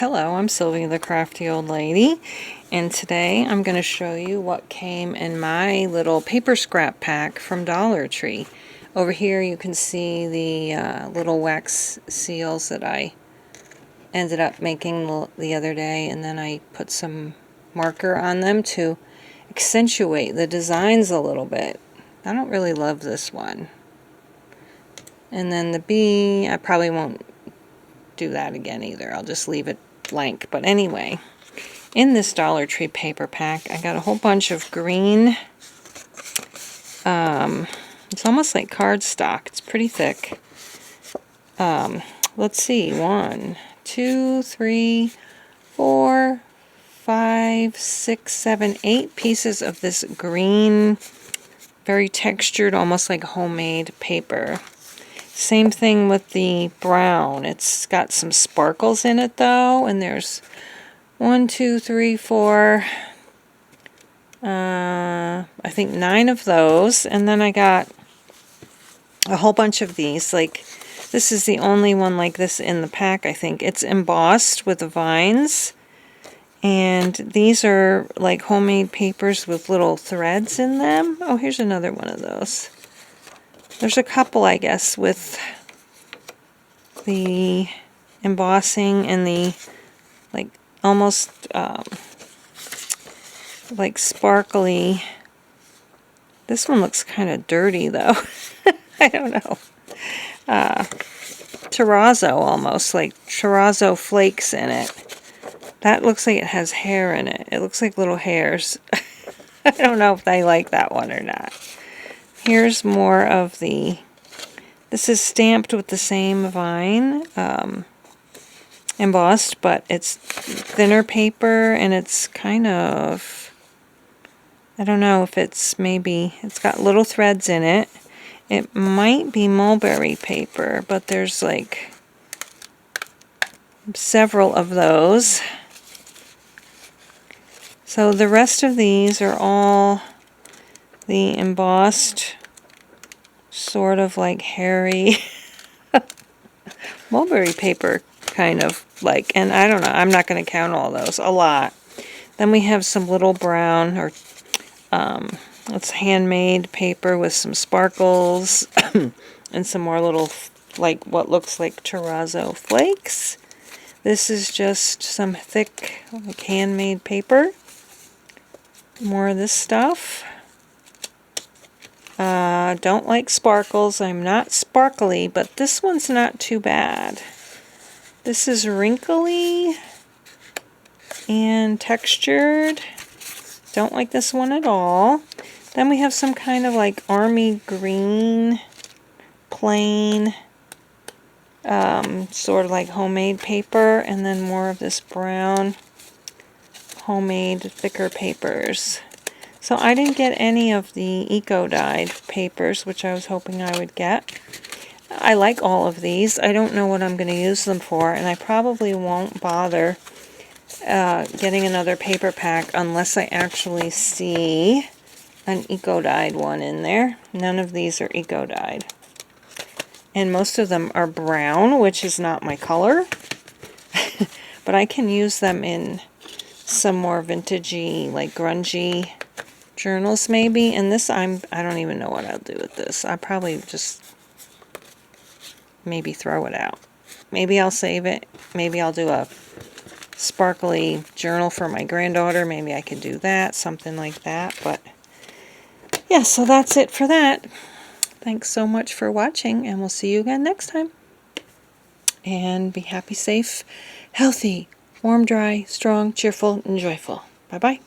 Hello, I'm Sylvia the Crafty Old Lady, and today I'm going to show you what came in my little paper scrap pack from Dollar Tree. Over here you can see the little wax seals that I ended up making the other day, and then I put some marker on them to accentuate the designs a little bit. I don't really love this one. And then the bee, I probably won't do that again either. I'll just leave it blank. But anyway, in this Dollar Tree paper pack, I got a whole bunch of green, it's almost like cardstock. It's pretty thick. Let's see, 1, 2, 3, 4, 5, 6, 7, 8 pieces of this green, very textured, almost like homemade paper. Same thing with the brown. It's got some sparkles in it though, and there's 1, 2, 3, 4, I think 9 of those, and then I got a whole bunch of these. Like, this is the only one like this in the pack, I think. It's embossed with vines, and these are like homemade papers with little threads in them. Oh, here's another one of those. There's a couple, I guess, with the embossing and the, like, almost, like sparkly. This one looks kind of dirty, though. I don't know. Terrazzo, almost, like terrazzo flakes in it. That looks like it has hair in it. It looks like little hairs. I don't know if I like that one or not. Here's more of the, this is stamped with the same vine, embossed, but it's thinner paper, and it's kind of, I don't know if it's maybe, it's got little threads in it. It might be mulberry paper, but there's like several of those. So the rest of these are all the embossed, sort of like hairy mulberry paper, kind of like, and I don't know, I'm not going to count all those, a lot. Then we have some little brown, or it's handmade paper with some sparkles, and some more little, like what looks like terrazzo flakes. This is just some thick, like handmade paper. More of this stuff. Don't like sparkles. I'm not sparkly, but this one's not too bad. This is wrinkly and textured. Don't like this one at all. Then we have some kind of like army green, plain, sort of like homemade paper, and then more of this brown, homemade thicker papers. So I didn't get any of the eco-dyed papers, which I was hoping I would get. I like all of these. I don't know what I'm going to use them for, and I probably won't bother getting another paper pack unless I actually see an eco-dyed one in there. None of these are eco-dyed. And most of them are brown, which is not my color. But I can use them in some more vintagey, like grungy journals maybe. And this, I don't even know what I'll do with this. I'll probably just maybe throw it out. Maybe I'll save it. Maybe I'll do a sparkly journal for my granddaughter. Maybe I could do that, something like that. But yeah, so that's it for that. Thanks so much for watching, and we'll see you again next time. And be happy, safe, healthy, warm, dry, strong, cheerful, and joyful. Bye-bye.